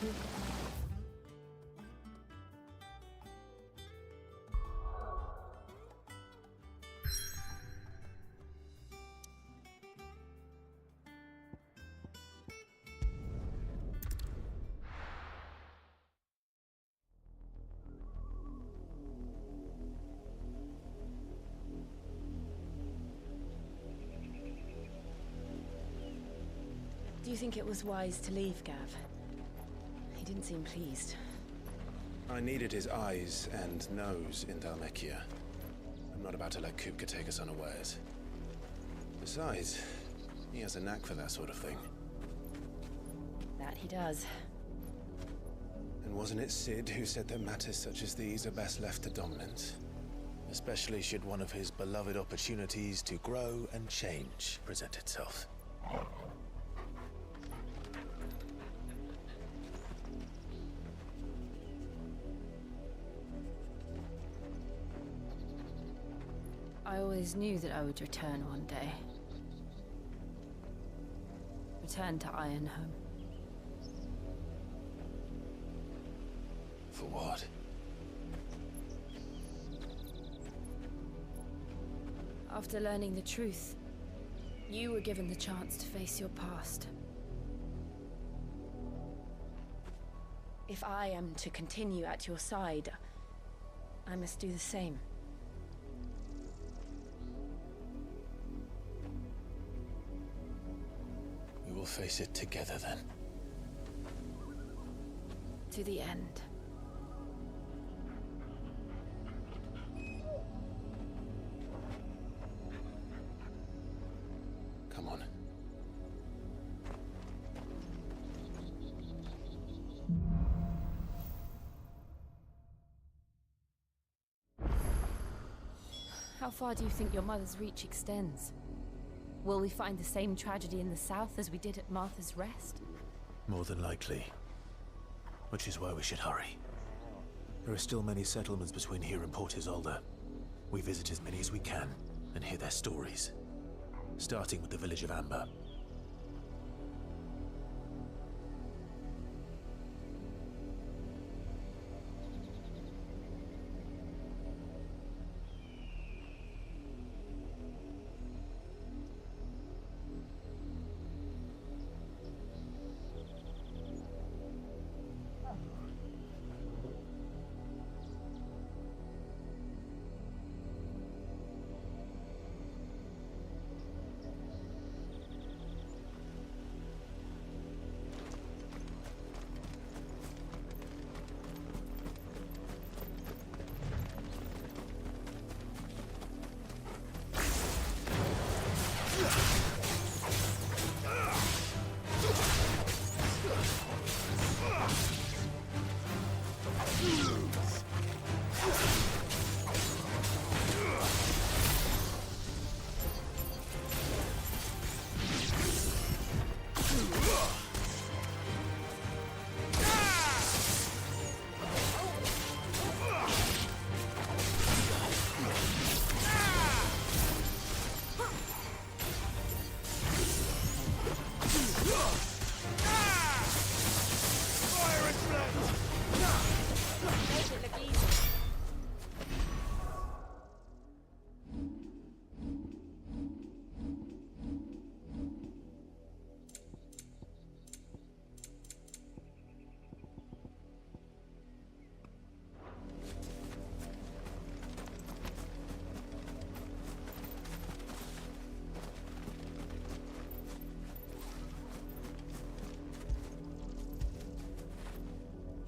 Do you think it was wise to leave, Gav? He didn't seem pleased. I needed his eyes and nose in Dhalmekia. I'm not about to let Kupka take us unawares. Besides, he has a knack for that sort of thing. That he does. And wasn't it Sid who said that matters such as these are best left to dominance? Especially should one of his beloved opportunities to grow and change present itself. I always knew that I would return one day. Return to Ironhome. For what? After learning the truth, you were given the chance to face your past. If I am to continue at your side, I must do the same. We will face it together then. To the end. Come on. How far do you think your mother's reach extends? Will we find the same tragedy in the south as we did at Martha's Rest? More than likely. Which is why we should hurry. There are still many settlements between here and Port Isolde. We visit as many as we can and hear their stories. Starting with the village of Amber.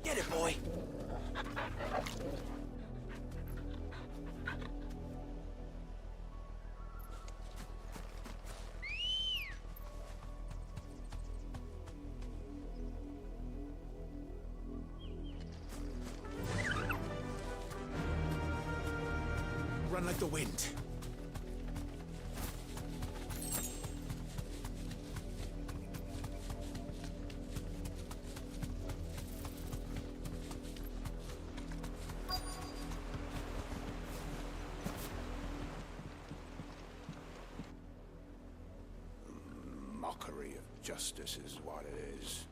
Get it, boy! Run like the wind. Mockery of justice is what it is.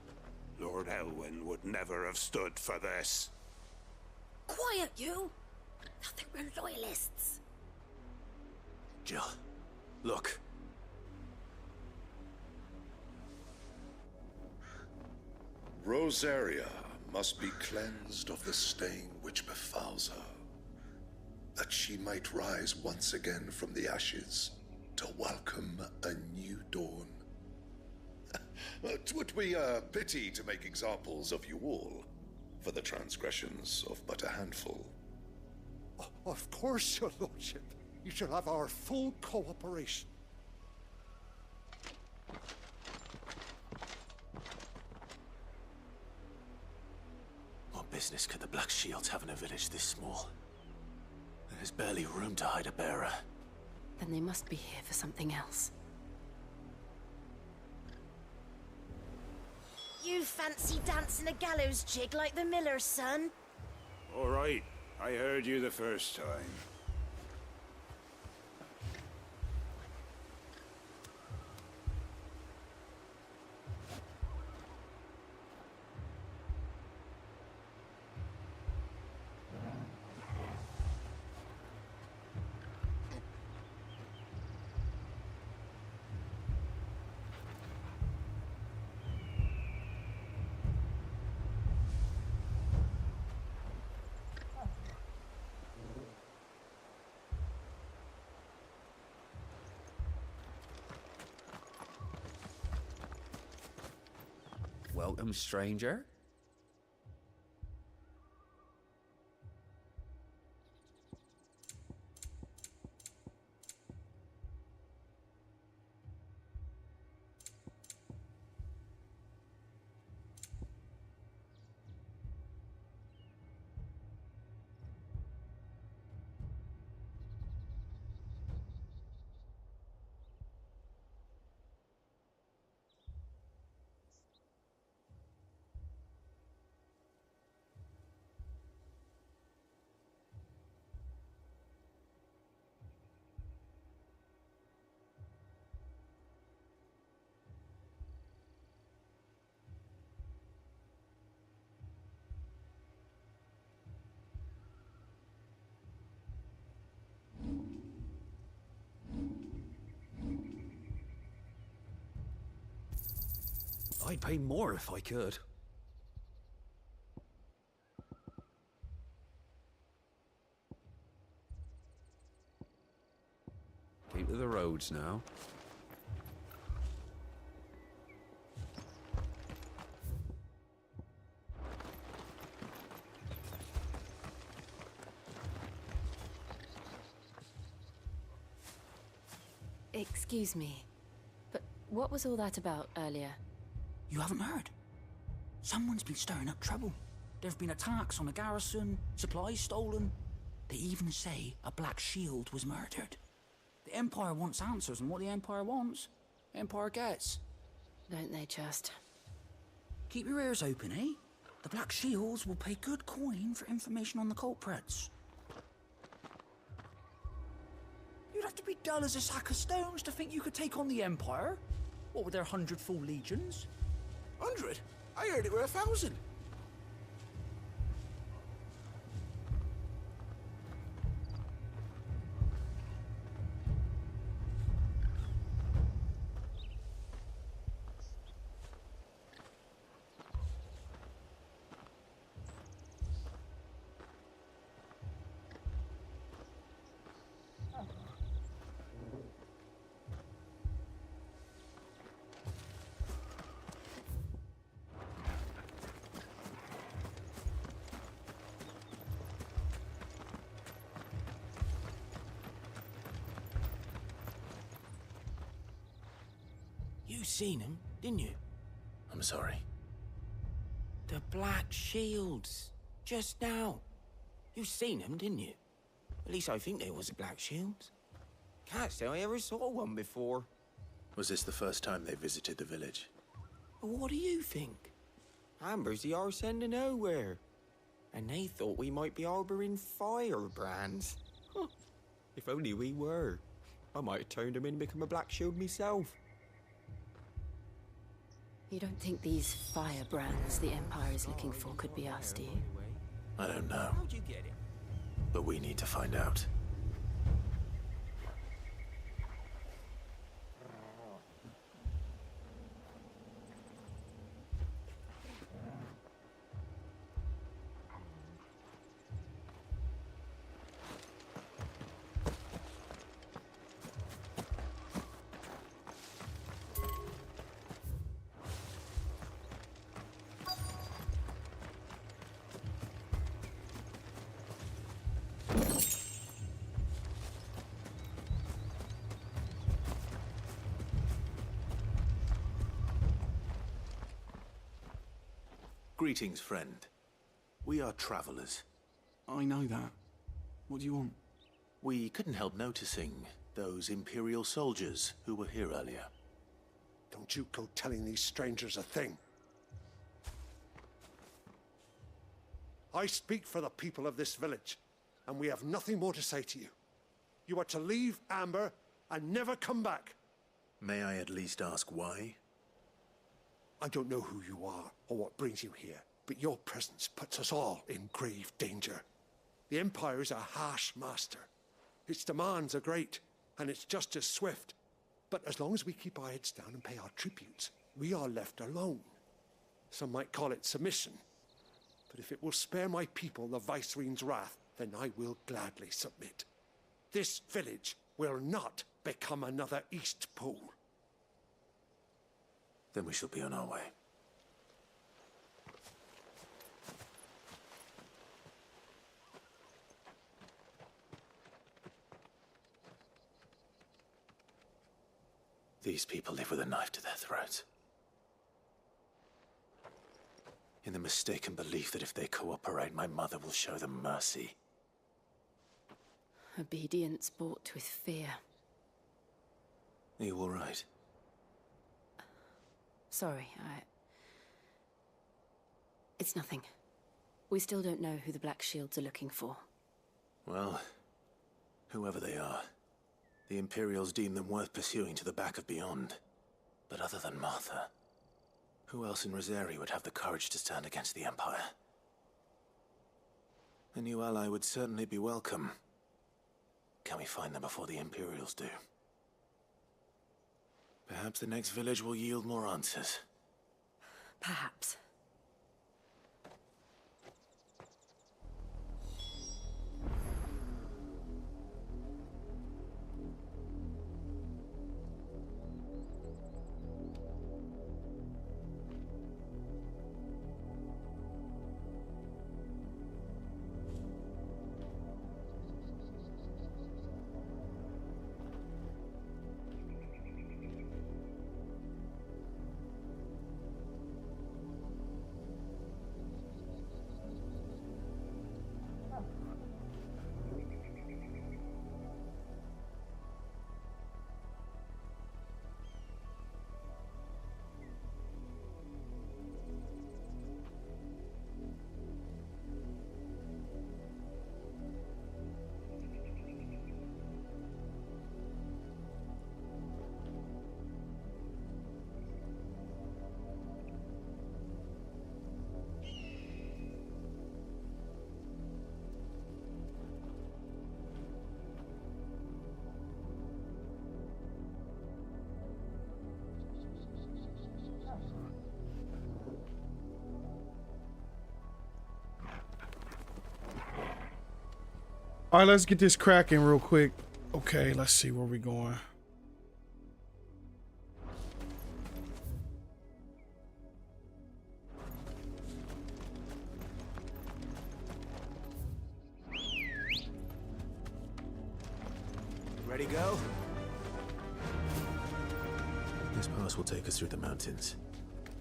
Lord Elwyn would never have stood for this. Quiet, you! They'll think we're loyalists. Jill, look. Rosaria must be cleansed of the stain which befouls her, that she might rise once again from the ashes to welcome a new dawn. It would be a pity to make examples of you all for the transgressions of but a handful. Of course, your lordship. You shall have our full cooperation. What business could the Black Shields have in a village this small? There's barely room to hide a bearer. Then they must be here for something else. You fancy dancing a gallows jig like the miller's son? All right, I heard you the first time. Welcome, stranger. I'd pay more if I could. Keep to the roads now. Excuse me, but what was all that about earlier? You haven't heard? Someone's been stirring up trouble. There've been attacks on the garrison, supplies stolen. They even say a Black Shield was murdered. The Empire wants answers, and what the Empire wants, the Empire gets. Don't they just? Keep your ears open, eh? The Black Shields will pay good coin for information on the culprits. You'd have to be dull as a sack of stones to think you could take on the Empire. What with their 100 full legions? 100? I heard it were 1,000. You seen him, didn't you? I'm sorry. The Black Shields. Just now. You seen them, didn't you? At least I think there was a Black Shields. Can't say I ever saw one before. Was this the first time they visited the village? What do you think? Amber's the arse end of nowhere. And they thought we might be harboring firebrands. Huh. If only we were. I might have turned them in and become a Black Shield myself. You don't think these firebrands the Empire is looking for could be us, do you? I don't know, How'd you get it? but we need to find out. Greetings, friend. We are travelers. I know that. What do you want? We couldn't help noticing those Imperial soldiers who were here earlier. Don't you go telling these strangers a thing. I speak for the people of this village, and we have nothing more to say to you. You are to leave Amber and never come back. May I at least ask why? I don't know who you are or what brings you here, but your presence puts us all in grave danger. The Empire is a harsh master. Its demands are great, and its justice swift. But as long as we keep our heads down and pay our tributes, we are left alone. Some might call it submission. But if it will spare my people the Viceroy's wrath, then I will gladly submit. This village will not become another East Pole. Then we shall be on our way. These people live with a knife to their throats. In the mistaken belief that if they cooperate, my mother will show them mercy. Obedience bought with fear. Are you all right? Sorry, It's nothing. We still don't know who the Black Shields are looking for. Well, whoever they are, the Imperials deem them worth pursuing to the back of beyond. But other than Martha, who else in Rosari would have the courage to stand against the Empire? A new ally would certainly be welcome. Can we find them before the Imperials do? Perhaps the next village will yield more answers. Perhaps. All right, let's get this cracking real quick. Okay, let's see where we're going. Ready, go? This pass will take us through the mountains.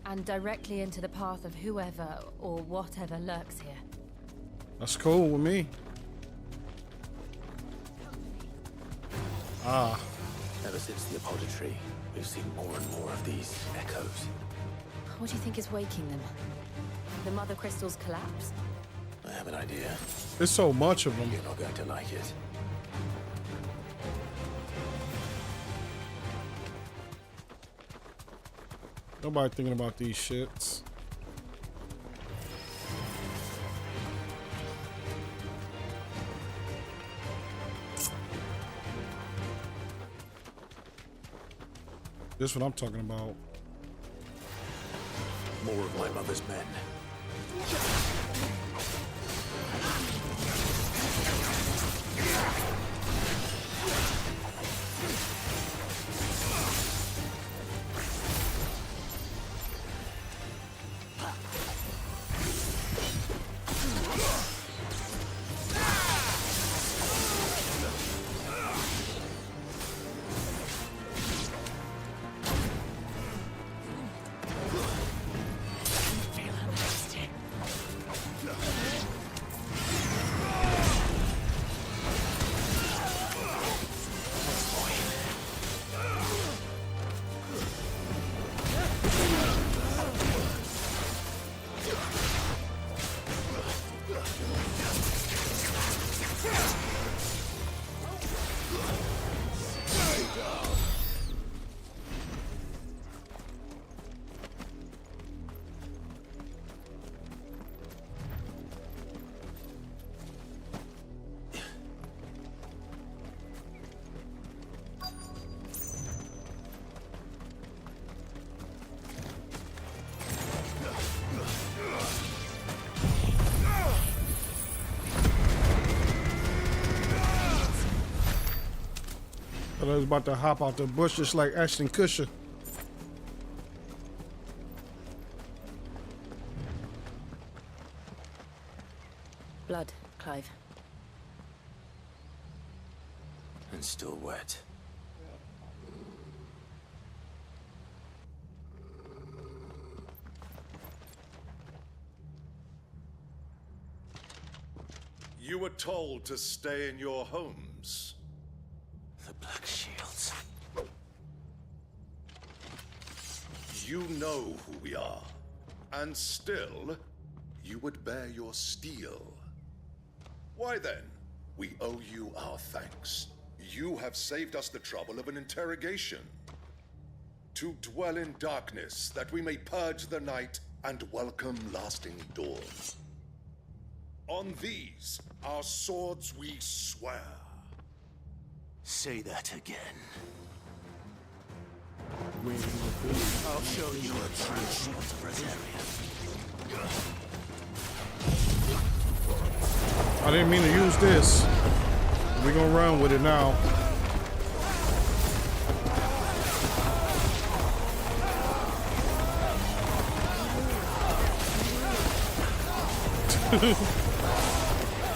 And directly into the path of whoever or whatever lurks here. That's cool with me. Ah. Ever since the apodatory, we've seen more and more of these echoes. What do you think is waking them? The mother crystal's collapse? I have an idea. There's so much of them. You're not going to like it. Nobody thinking about these shits. This is what I'm talking about. More of my mother's men. I was about to hop out the bush just like Ashton Kutcher. Blood, Clive. And still wet. You were told to stay in your homes. The Black Shields. You know who we are, and still, you would bear your steel. Why then, we owe you our thanks. You have saved us the trouble of an interrogation. To dwell in darkness, that we may purge the night and welcome lasting dawn. On these, our swords we swear. Say that again. I'll show you a true shield Rosaria. I didn't mean to use this. We're gonna run with it now.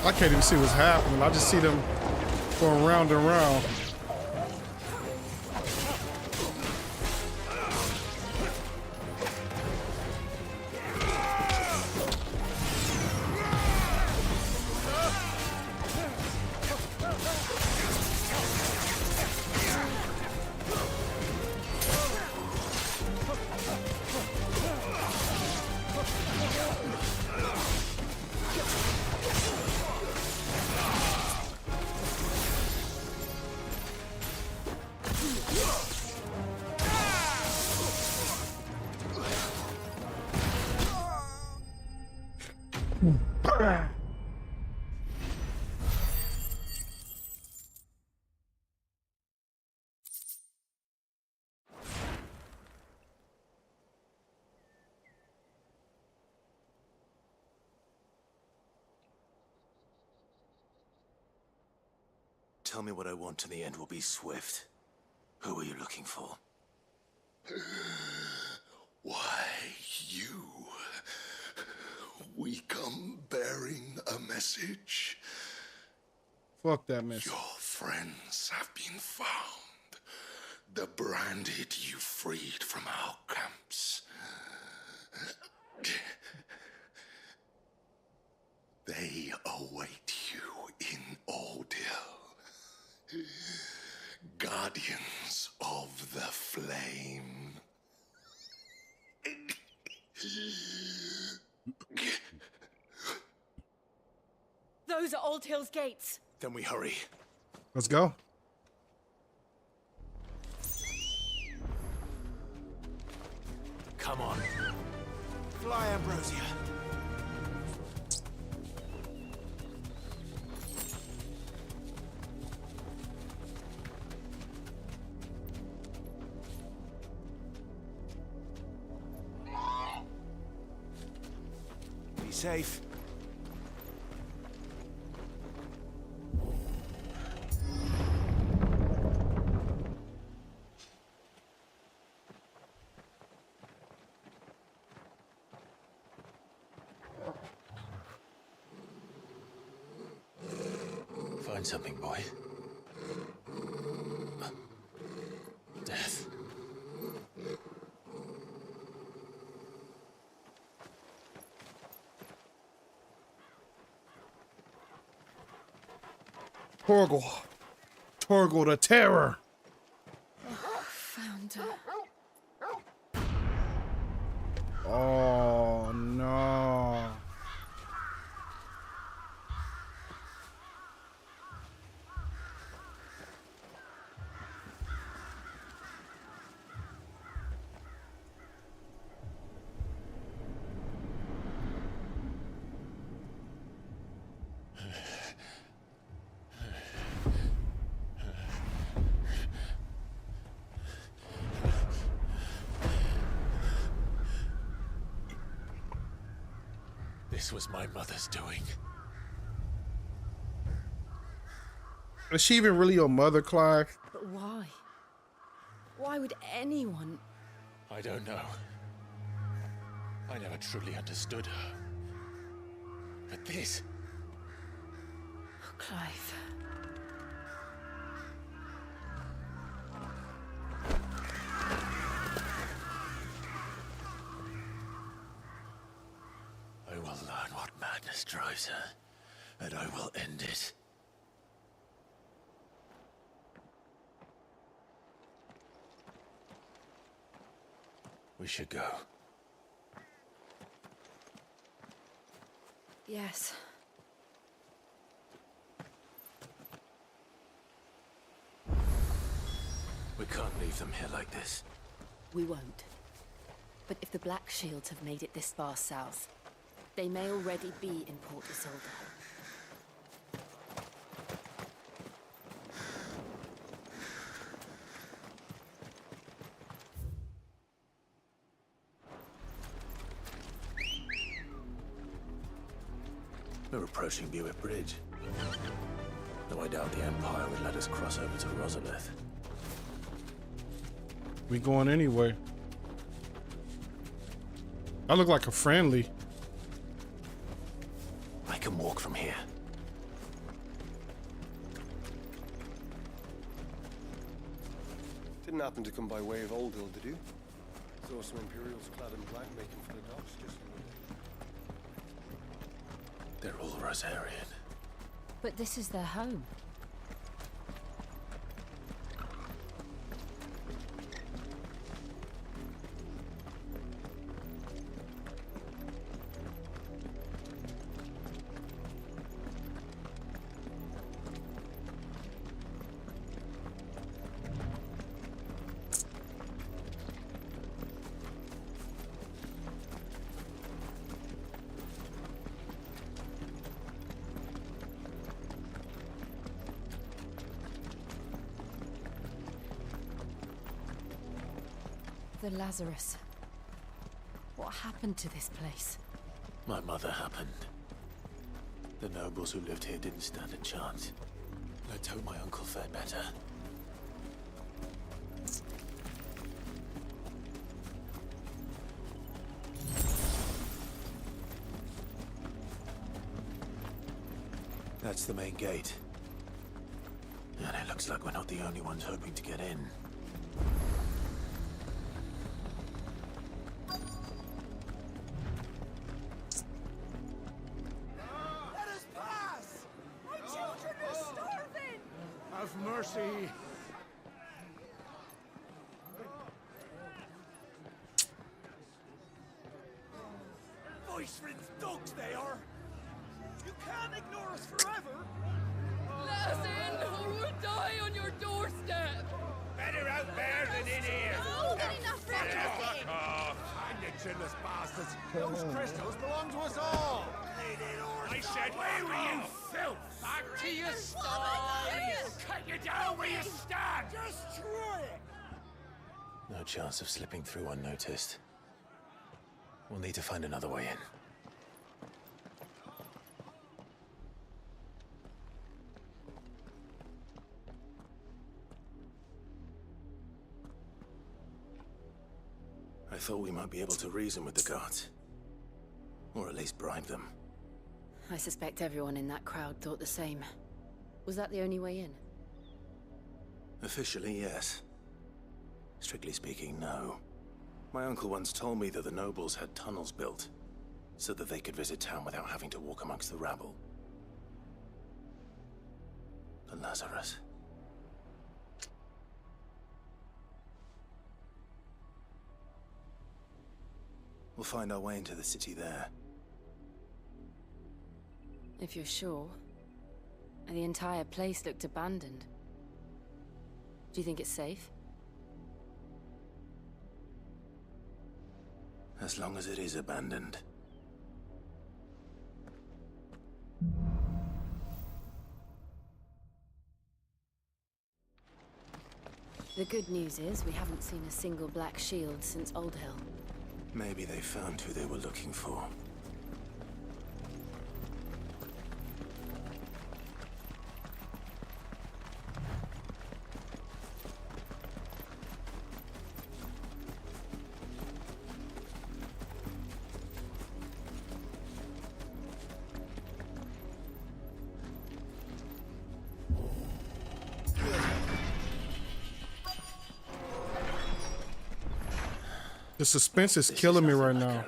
I can't even see what's happening. I just see them going round and round. Tell me what I want and the end will be swift. Who are you looking for? Why, you. We come bearing a message. Fuck that message. Your friends have been found. The branded you freed from our camps. They await you in Ordeal. Guardians of the Flame. Those are Old Hill's gates. Then we hurry. Let's go. Come on. Fly, Ambrosia. Be safe. Find something, boy. Death. Torgal. Torgal the Terror. Found her. Oh, no. This was my mother's doing. Is she even really your mother, Clive? But why? Why would anyone? I don't know. I never truly understood her. But this... Oh, Clive. I will learn what madness drives her, and I will end it. We should go. Yes. We can't leave them here like this. We won't. But if the Black Shields have made it this far south, they may already be in Port Isolde. We're approaching Buick Bridge. Though I doubt the Empire would let us cross over to Rosalith. We going anyway. I look like a friendly. I can walk from here. Didn't happen to come by way of Old Hill, did you? Saw some Imperials clad in black making for the docks just the other day. They're all Rosarian. But this is their home. The Lazarus. What happened to this place? My mother happened. The nobles who lived here didn't stand a chance. Let's hope my uncle fared better. That's the main gate. And it looks like we're not the only ones hoping to get in. Mercy. Voice-ridden dogs they are. You can't ignore us forever. Let us in, or we'll die on your doorstep. Better out there than in here. Oh, good enough for everything. Fuck off. And the shameless bastards! Those crystals belong to us all! I said, where were you, filth? Back to your sties! Cut you down where you stand! Just try it! No chance of slipping through unnoticed. We'll need to find another way in. I thought we might be able to reason with the guards. Or at least bribe them. I suspect everyone in that crowd thought the same. Was that the only way in? Officially, yes. Strictly speaking, no. My uncle once told me that the nobles had tunnels built, so that they could visit town without having to walk amongst the rabble. But Lazarus... We'll find our way into the city there. If you're sure. The entire place looked abandoned. Do you think it's safe? As long as it is abandoned. The good news is we haven't seen a single black shield since Old Hill. Maybe they found who they were looking for. The suspense is killing me right now.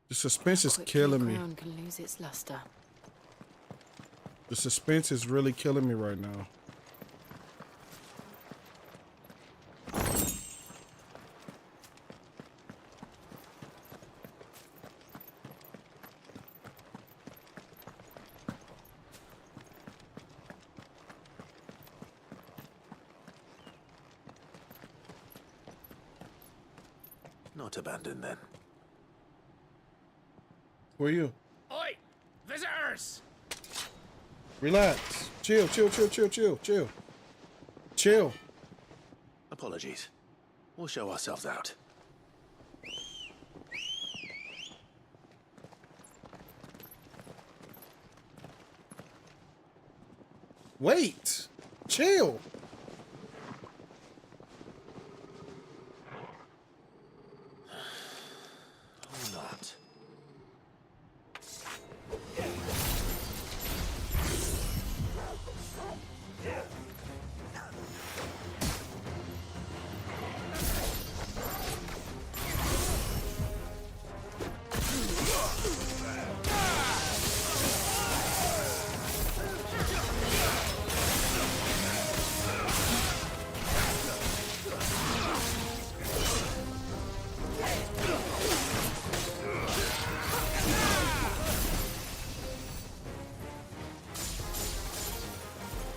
The suspense is killing me. Ground can lose its luster. The suspense is really killing me right now. Not abandoned then. Who are you? Oi! Visitors! Relax. Chill, chill, chill, chill, chill, chill. Chill. Apologies. We'll show ourselves out. Wait. Chill. Or not.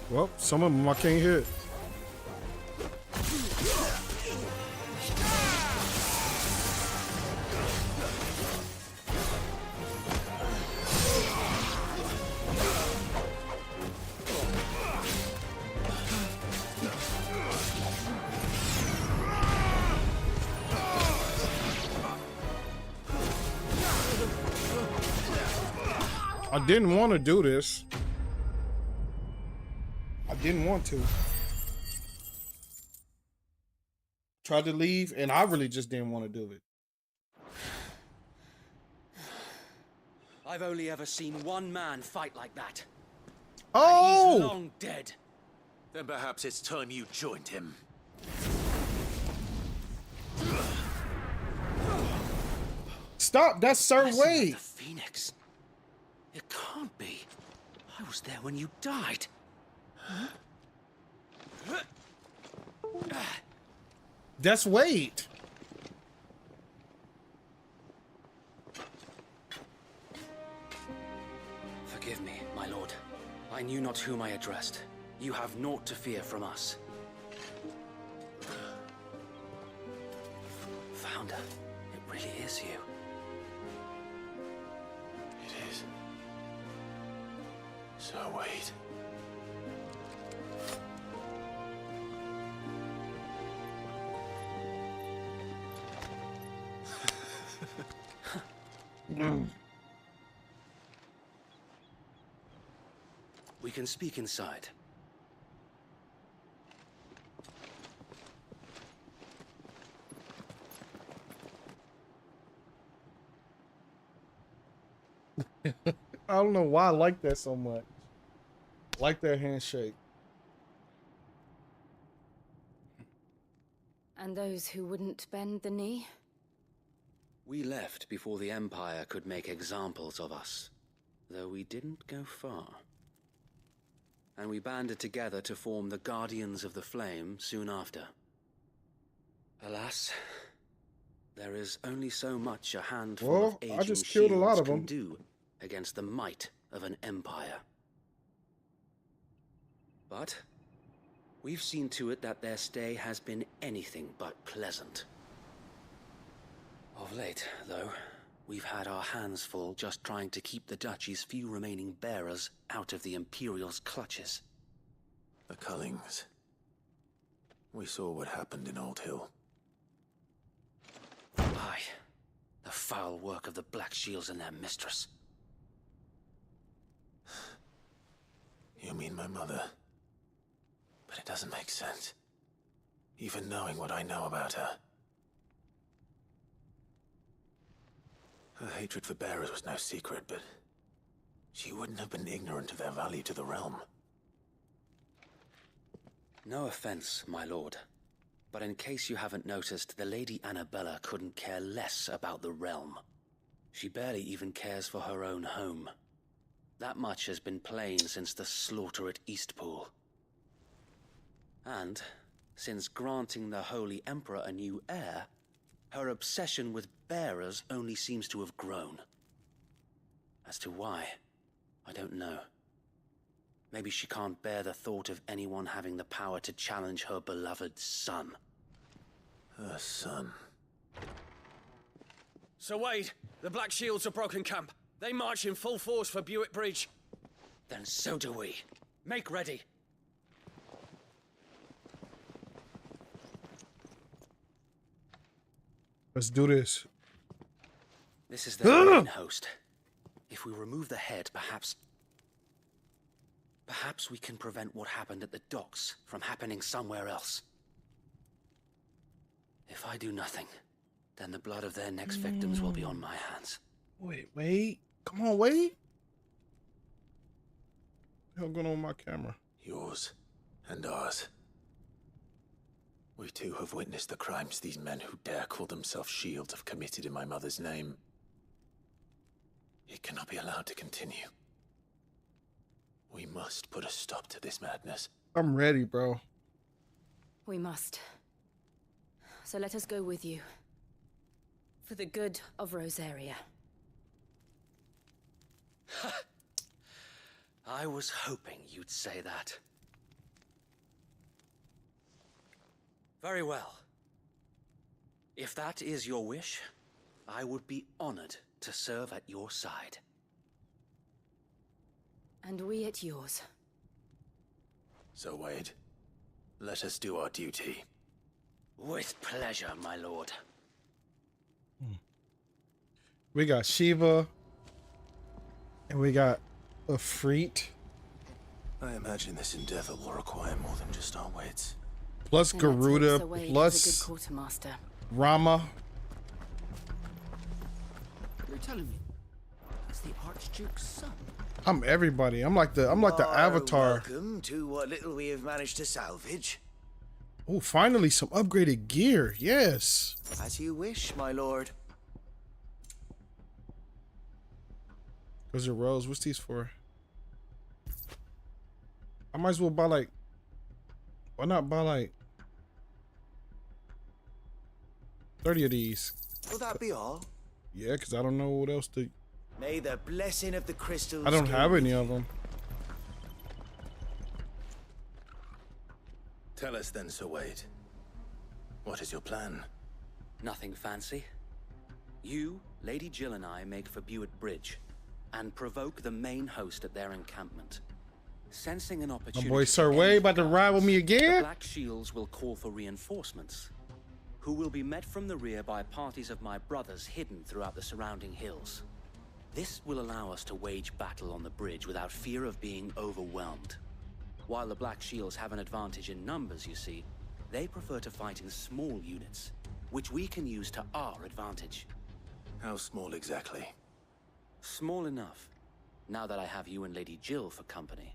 Well, some of them I can't hit. I didn't want to do this. I didn't want to. Tried to leave, and I really just didn't want to do it. I've only ever seen one man fight like that. Oh! And he's long dead. Then perhaps it's time you joined him. Stop! That's Sir Lesson Wade. of the Phoenix. It can't be. I was there when you died. That's Wade. Forgive me, my lord. I knew not whom I addressed. You have naught to fear from us. Found wonder. It really is you. It is. So wait. We can speak inside. I don't know why I like that so much. I like that handshake. And those who wouldn't bend the knee? We left before the Empire could make examples of us, though we didn't go far. And we banded together to form the Guardians of the Flame soon after. Alas, there is only so much a handful of aging I just killed a lot shields of can them. do against the might of an empire. But we've seen to it that their stay has been anything but pleasant. Of late, though, we've had our hands full just trying to keep the Duchy's few remaining bearers out of the Imperial's clutches. The Cullings. We saw what happened in Old Hill. Aye, the foul work of the Black Shields and their mistress. You mean my mother? But it doesn't make sense. Even knowing what I know about her. Her hatred for bearers was no secret, but she wouldn't have been ignorant of their value to the realm. No offense, my lord, but in case you haven't noticed, the Lady Annabella couldn't care less about the realm. She barely even cares for her own home. That much has been plain since the slaughter at Eastpool. And, since granting the Holy Emperor a new heir, her obsession with bearers only seems to have grown. As to why, I don't know. Maybe she can't bear the thought of anyone having the power to challenge her beloved son. Her son? Sir Wade, the Black Shields have broken camp. They march in full force for Buick Bridge. Then so do we. Make ready. Let's do this. This is their main host. If we remove the head, perhaps we can prevent what happened at the docks from happening somewhere else. If I do nothing, then the blood of their next victims will be on my hands. Wait. Come on, wait. What the hell going on with my camera? Yours and ours. We too have witnessed the crimes these men who dare call themselves shields have committed in my mother's name. It cannot be allowed to continue. We must put a stop to this madness. I'm ready, bro. We must. So let us go with you. For the good of Rosaria. I was hoping you'd say that. Very well. If that is your wish, I would be honored to serve at your side. And we at yours. So, Wade, let us do our duty. With pleasure, my lord. We got Shiva. And we got Efreet. I imagine this endeavor will require more than just our wits. Plus Garuda, plus quartermaster. Rama. You're telling me that's the Archduke's son? I'm everybody. I'm like the Avatar. Welcome to what little we have managed to salvage. Oh, finally some upgraded gear. Yes. As you wish, my lord. Those are rolls. What's these for? I might as well buy like. Why not buy like 30 of these? Will that be all? Yeah, because I don't know what else to. May the blessing of the crystals. I don't go have with any you. of them. Tell us then, Sir Wade. What is your plan? Nothing fancy. You, Lady Jill and I make for Buett Bridge and provoke the main host at their encampment. Sensing an My opportunity... boy Sir Wade about to ride with me The again? Black Shields will call for reinforcements, who will be met from the rear by parties of my brothers hidden throughout the surrounding hills. This will allow us to wage battle on the bridge without fear of being overwhelmed. While the Black Shields have an advantage in numbers, you see, they prefer to fight in small units, which we can use to our advantage. How small exactly? Small enough, now that I have you and Lady Jill for company.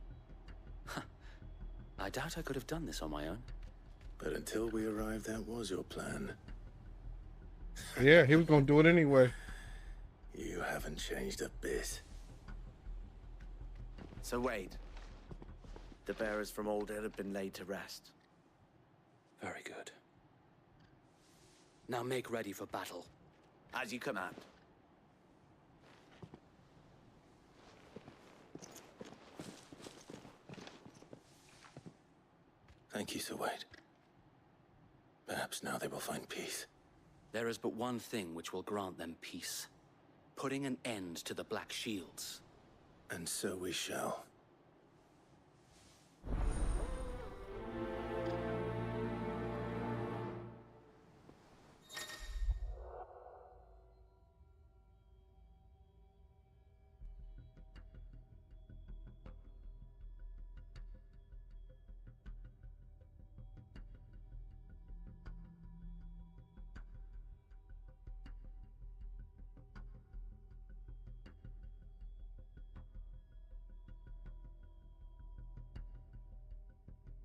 I doubt I could have done this on my own. But until we arrived, that was your plan. Yeah, he was gonna do it anyway. You haven't changed a bit. So Wade, the bearers from Old Hill have been laid to rest. Very good. Now make ready for battle. As you command. Thank you, Sir Wade. Perhaps now they will find peace. There is but one thing which will grant them peace. Putting an end to the Black Shields. And so we shall.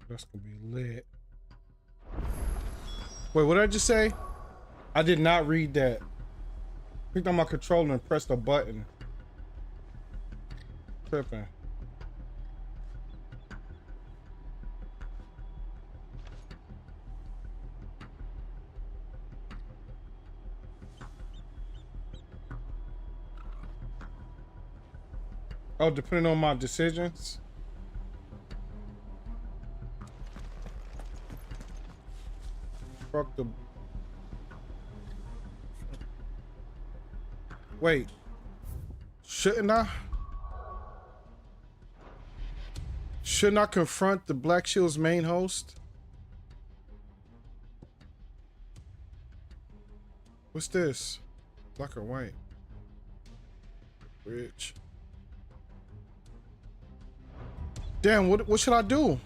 That's gonna be lit. Wait, what did I just say? I did not read that. Picked on my controller and pressed a button. Tripping. Oh, depending on my decisions. Fuck the... Wait. Shouldn't I? Shouldn't I confront the Black Shield's main host? What's this? Black or white? Bridge. Damn, what should I do?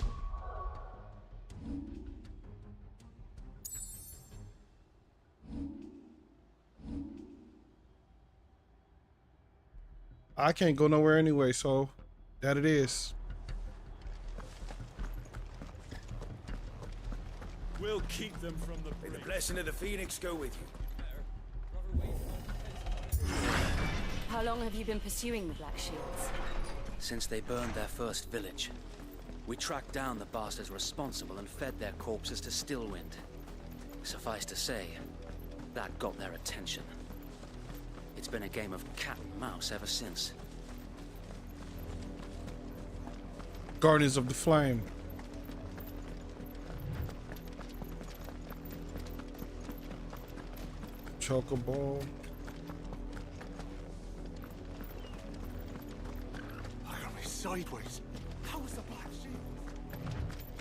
I can't go nowhere anyway, so that it is. We'll keep them from the bridge. May the blessing of the Phoenix go with you. How long have you been pursuing the Black Shields? Since they burned their first village. We tracked down the bastards responsible and fed their corpses to Stillwind. Suffice to say, that got their attention. It's been a game of cat and mouse ever since. Guardians of the Flame. Chocobo. I got me sideways. How was the Black Shield?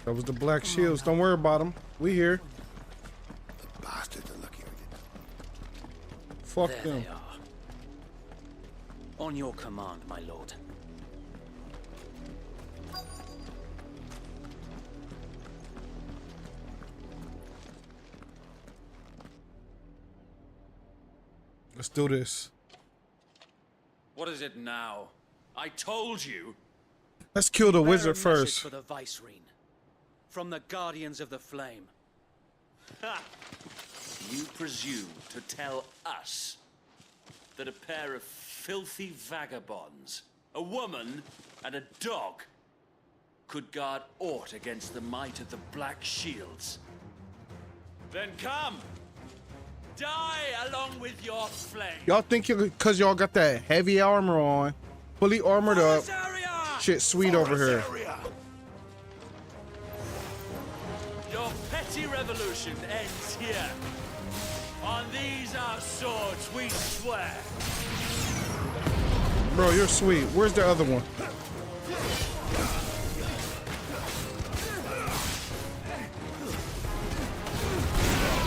That was the Black Shields. Don't worry about them. We here. The bastards are lucky we did. Fuck there them. They are. On your command, my lord. Let's do this. What is it now? I told you. Let's kill the wizard Bear a message first. for the Vicereine. From the Guardians of the Flame. Ha! You presume to tell us that a pair of filthy vagabonds, a woman and a dog, could guard aught against the might of the Black Shields? Then come! Die along with your flame! Y'all think because y'all got that heavy armor on, fully armored up, shit sweet over here. Your petty revolution ends here, on these our swords, we swear. Bro, you're sweet. Where's the other one?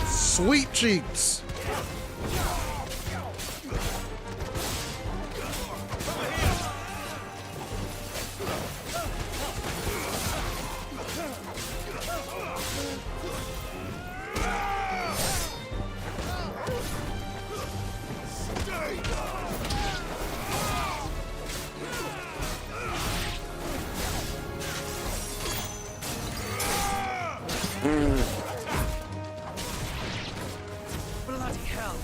Sweet cheeks. Bloody hell.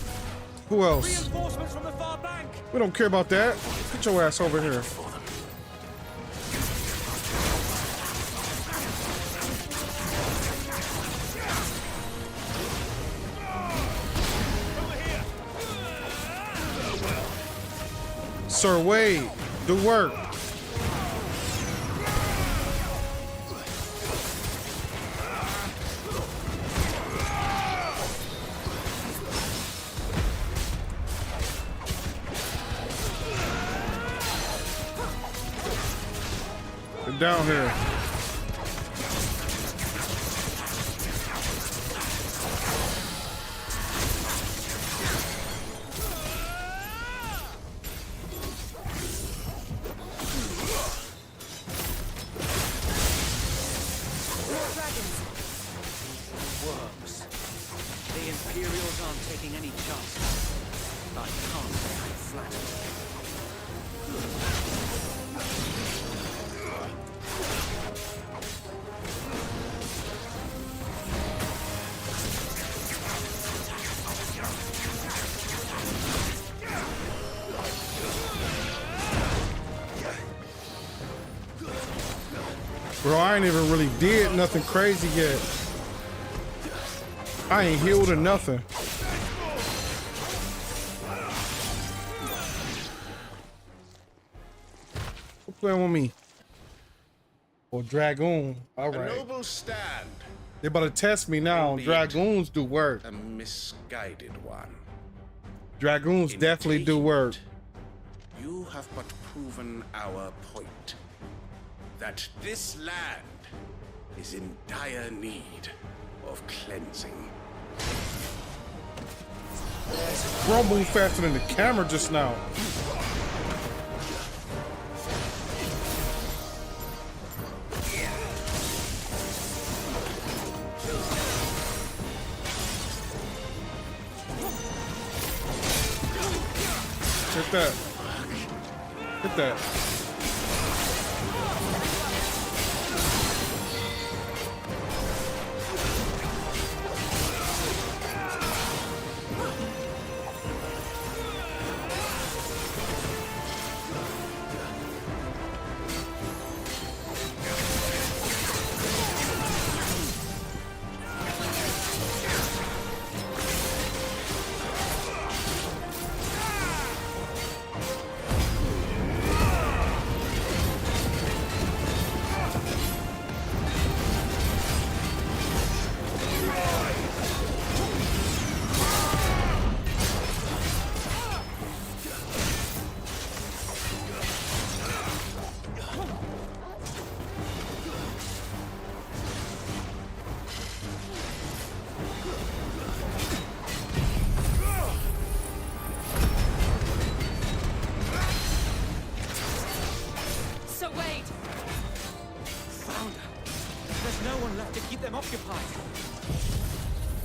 Who else? Reinforcements from the far bank. We don't care about that. Get your ass over here. Sir Wade, do work. Get down here. Works. The Imperials aren't taking any chances. I can't say I'm flattered. Bro, I ain't even really did nothing crazy yet. I ain't healed or nothing. Who playing with me? Or Dragoon. All A right. noble stand. They about to test me now. Albeit Dragoons do work. A misguided one. Dragoons definitely do work. You have but proven our point. That this land is in dire need of cleansing. Bro moved faster than the camera just now. Hit that. Hit that.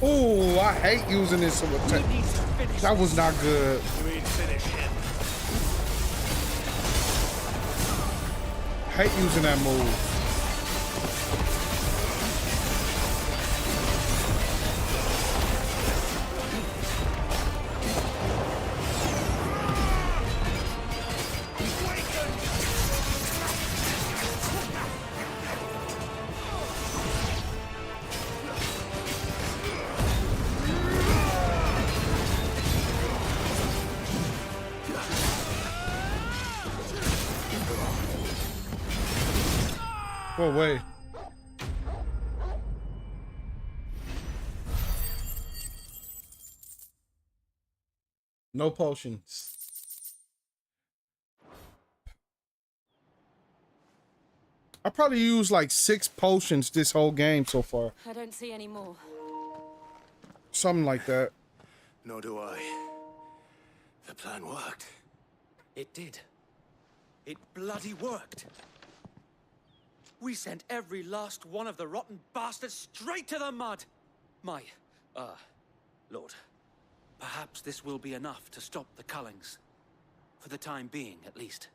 Ooh, I hate using this so much. That was not good. You ain't finished him. Hate using that move. Go away. No potions. I probably used like 6 potions this whole game so far. I don't see any more. Something like that. Nor do I. The plan worked. It did. It bloody worked. We sent every last one of the rotten bastards straight to the mud. My, Lord, perhaps this will be enough to stop the Cullings. For the time being, at least.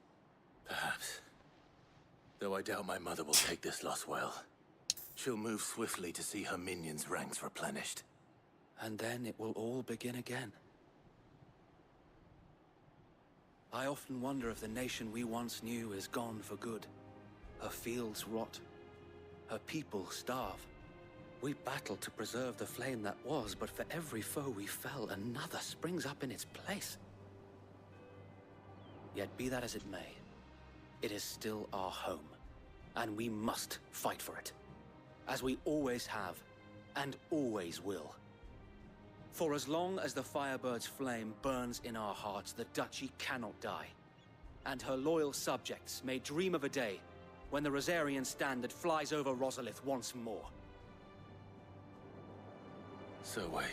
Perhaps. Though I doubt my mother will take this loss well. She'll move swiftly to see her minions' ranks replenished. And then it will all begin again. I often wonder if the nation we once knew is gone for good. Her fields rot. Her people starve. We battled to preserve the flame that was, but for every foe we fell, another springs up in its place. Yet be that as it may, it is still our home, and we must fight for it, as we always have, and always will. For as long as the Firebird's flame burns in our hearts, the Duchy cannot die, and her loyal subjects may dream of a day when the Rosarian standard flies over Rosalith once more. So wait,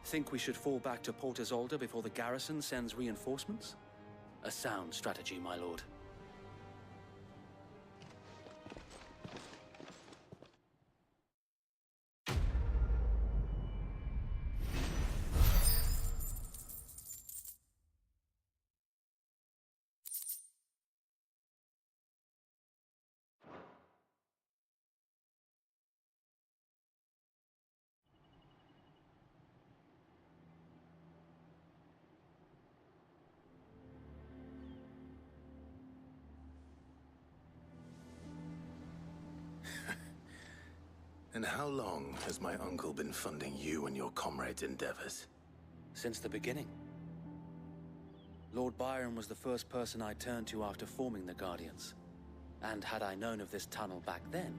Think we should fall back to Port Isolde before the garrison sends reinforcements? A sound strategy, my lord. And how long has my uncle been funding you and your comrades' endeavors? Since the beginning. Lord Byron was the first person I turned to after forming the Guardians. And had I known of this tunnel back then,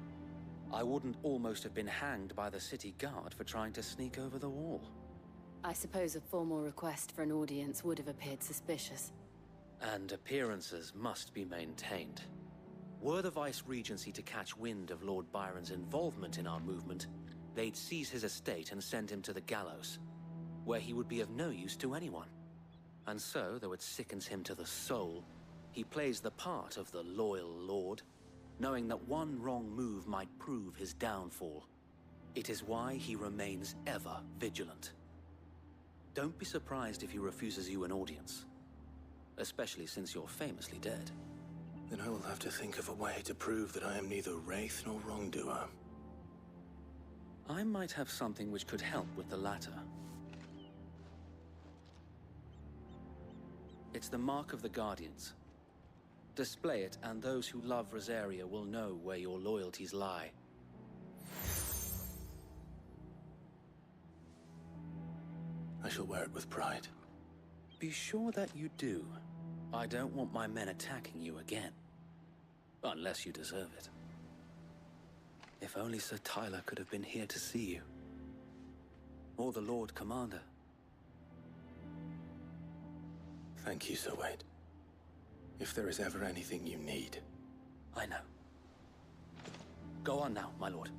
I wouldn't almost have been hanged by the city guard for trying to sneak over the wall. I suppose a formal request for an audience would have appeared suspicious. And appearances must be maintained. Were the Vice-Regency to catch wind of Lord Byron's involvement in our movement, they'd seize his estate and send him to the gallows, where he would be of no use to anyone. And so, though it sickens him to the soul, he plays the part of the loyal lord, knowing that one wrong move might prove his downfall. It is why he remains ever vigilant. Don't be surprised if he refuses you an audience, especially since you're famously dead. Then I will have to think of a way to prove that I am neither wraith nor wrongdoer. I might have something which could help with the latter. It's the mark of the Guardians. Display it, and those who love Rosaria will know where your loyalties lie. I shall wear it with pride. Be sure that you do. I don't want my men attacking you again. Unless you deserve it. If only Sir Tyler could have been here to see you. Or the Lord Commander. Thank you, Sir Wade. If there is ever anything you need. I know. Go on now, my lord.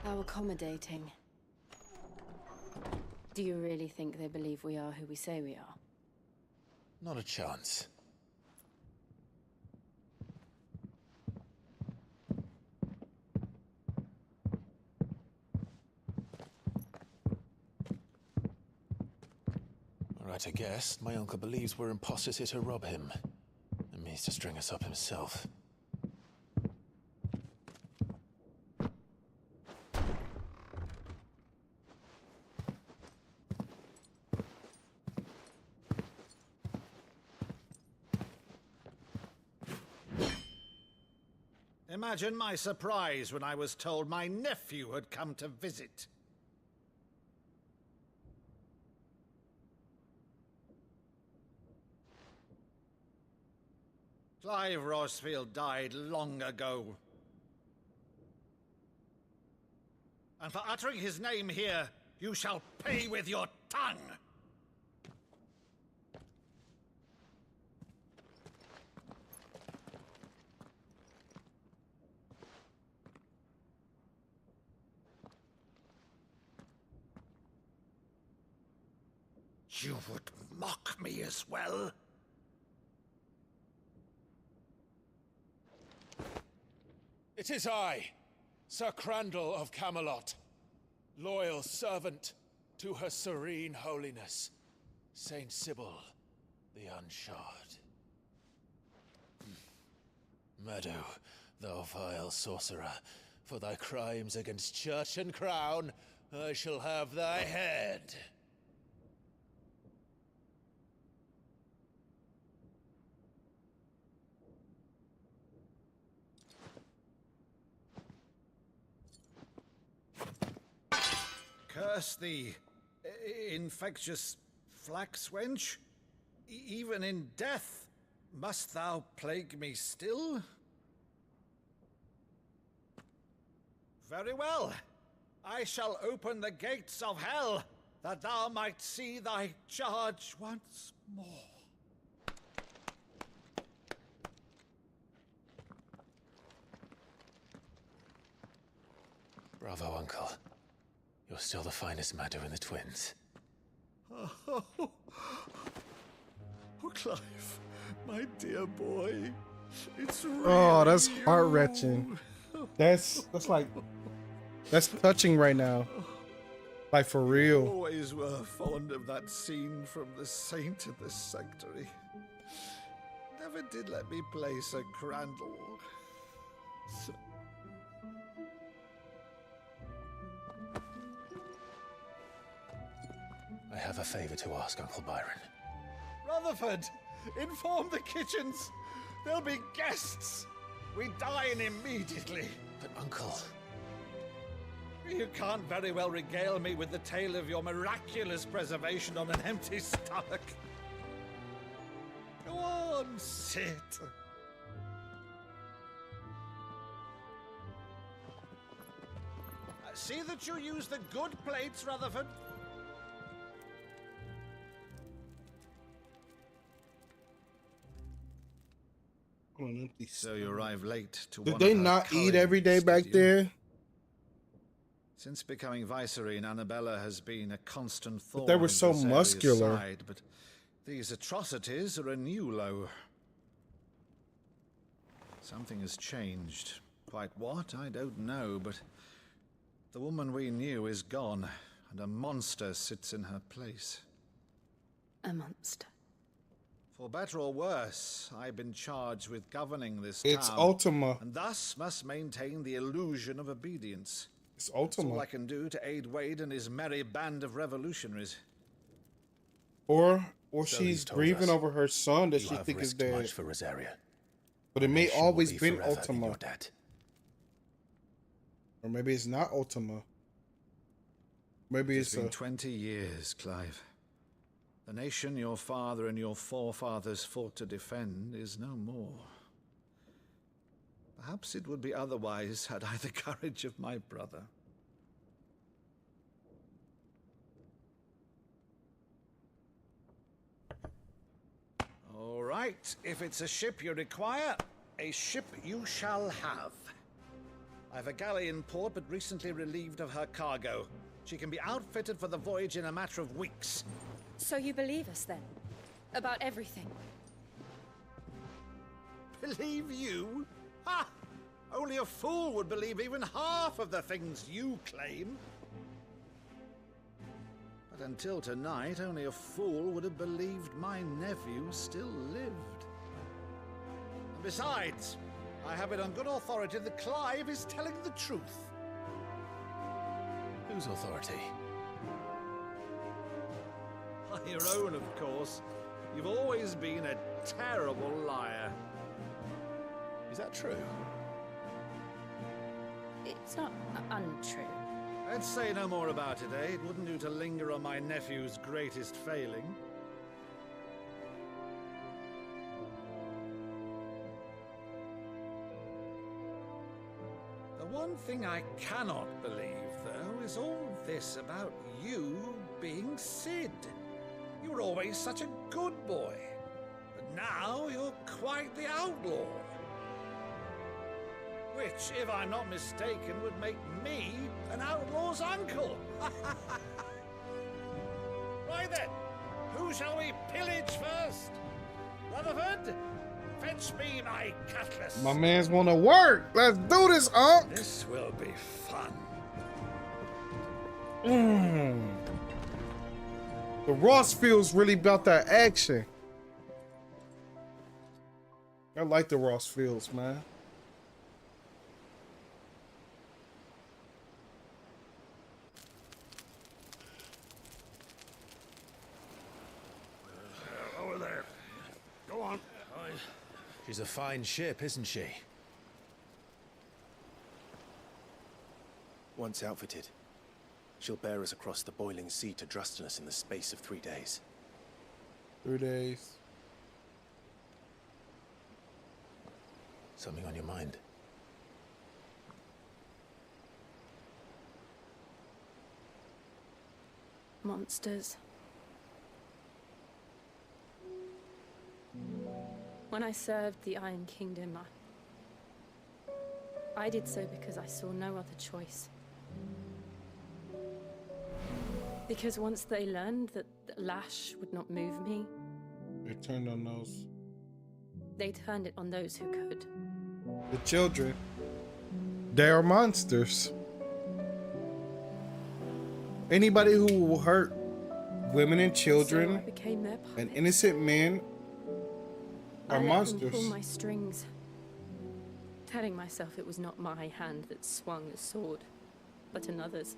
How accommodating. Do you really think they believe we are who we say we are? Not a chance. Right, I guess. My uncle believes we're imposters here to rob him. And means to string us up himself. Imagine my surprise when I was told my nephew had come to visit. Clive Rosfield died long ago. And for uttering his name here, you shall pay with your tongue! You would mock me as well? It is I, Sir Crandall of Camelot, loyal servant to Her Serene Holiness, Saint Sybil the Unshod. Meadow, thou vile sorcerer, for thy crimes against church and crown, I shall have thy head. Curse thee, infectious flax wench. Even in death, must thou plague me still? Very well. I shall open the gates of hell, that thou might see thy charge once more. Bravo, Uncle. You're still the finest Meadow in the twins. Oh, Clive, my dear boy. It's really Oh, that's you. heart-wrenching. That's touching right now. Like, for real. Always were fond of that scene from The Saint of the Sanctuary. Never did let me play Sir Crandall. I have a favor to ask, Uncle Byron. Rutherford, inform the kitchens. There'll be guests. We dine immediately. But, Uncle... You can't very well regale me with the tale of your miraculous preservation on an empty stomach. Go on, sit. See that you use the good plates, Rutherford. So you arrive late to Did one they of her not eat curries, every day back did you? there? Since becoming Viceroy, Annabella has been a constant thorn they were in so Rosaria's muscular. side, but these atrocities are a new low. Something has changed. Quite what, I don't know, but the woman we knew is gone, and a monster sits in her place. A monster. For better or worse, I've been charged with governing this It's town, Ultima. and thus must maintain the illusion of obedience. It's That's Ultima. all I can do to aid Wade and his merry band of revolutionaries. Or So she's he's told grieving us. over her son that You she have thinks is risked dead. much for Rosaria. But it may Nation will always be been forever in Ultima. your debt. Or maybe it's not Ultima. Maybe It's it's been a... 20 years, Clive. The nation your father and your forefathers fought to defend is no more. Perhaps it would be otherwise had I the courage of my brother. All right, if it's a ship you require, a ship you shall have. I've a galley in port, but recently relieved of her cargo. She can be outfitted for the voyage in a matter of weeks. So you believe us then? About everything? Believe you? Ha! Only a fool would believe even half of the things you claim. But until tonight, only a fool would have believed my nephew still lived. And besides, I have it on good authority that Clive is telling the truth. Whose authority? Your own, of course. You've always been a terrible liar. Is that true? It's not untrue. Let's say no more about it, eh? It wouldn't do to linger on my nephew's greatest failing. The one thing I cannot believe, though, is all this about you being Sid. You were always such a good boy, but now you're quite the outlaw. Which, if I'm not mistaken, would make me an outlaw's uncle. Right then, who shall we pillage first? Rutherford, fetch me my cutlass. My man's want to work. Let's do this, Unc. This will be fun. The Ross feels really about that action. I like the Ross Fields, man. Over there. Go on. She's a fine ship, isn't she? Once outfitted, she'll bear us across the boiling sea to Drustinus in the space of 3 days. 3 days. Something on your mind? Monsters. When I served the Iron Kingdom, I did so because I saw no other choice. Because once they learned that the lash would not move me, They turned on those. they turned it on those who could. The children. They are monsters. Anybody who will hurt women and So I children became their and puppet. innocent men I are let them monsters. pull my strings, telling myself it was not my hand that swung the sword, but another's.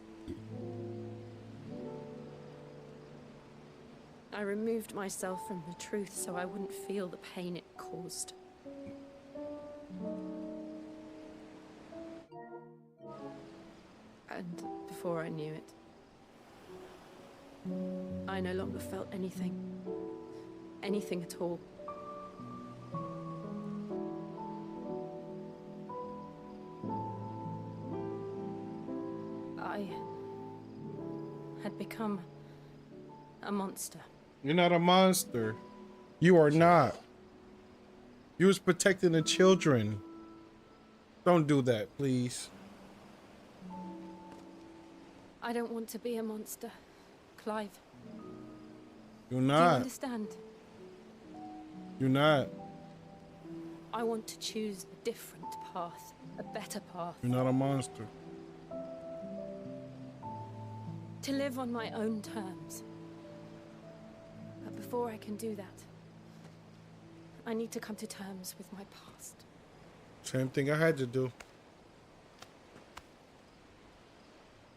I removed myself from the truth so I wouldn't feel the pain it caused. And before I knew it, I no longer felt anything. Anything at all. I had become a monster. You're not a monster. You are not. You was protecting the children. Don't do that, please. I don't want to be a monster, Clive. You're Do you not. understand? You're not. I want to choose a different path, a better path. You're not a monster. To live on my own terms. But before I can do that, I need to come to terms with my past. Same thing I had to do.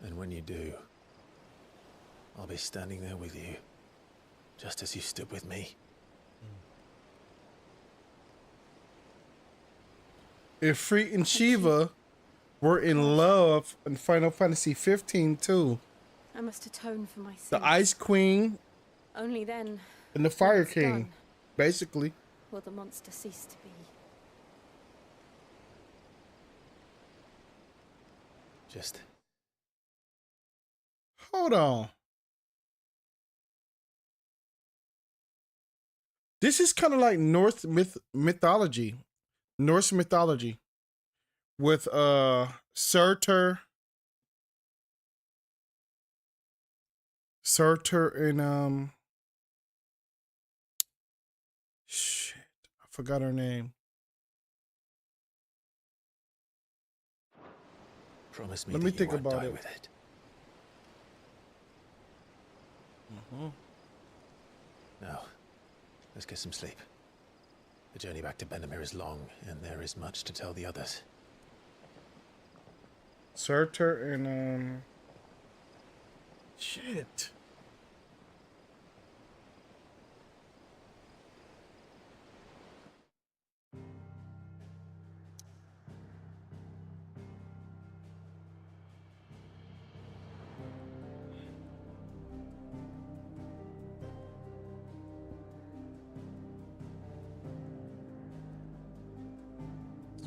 And when you do, I'll be standing there with you, just as you stood with me. If Free and Shiva were in love in Final Fantasy 15 too. I must atone for my sins. The Ice Queen Only then and the Fire it's King, done, basically. will the monster cease to be. Just Hold on. This is kind of like Norse mythology with Surtur and shit, I forgot her name. promise me. Let me that you think won't about die it. with it. Now, let's get some sleep. The journey back to Benamir is long, and there is much to tell the others. Surtur and shit.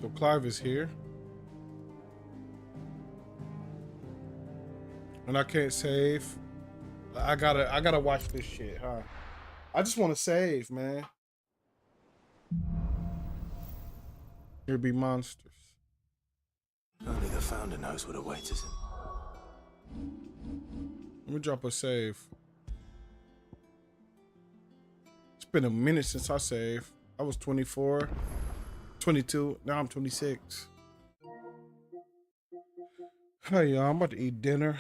So Clive is here. And I can't save. I gotta watch this shit, huh? I just want to save, man. Here be monsters. Only the founder knows what awaits us. Let me drop a save. It's been a minute since I saved. I was 24, 22. Now I'm 26. Hey, y'all, I'm about to eat dinner.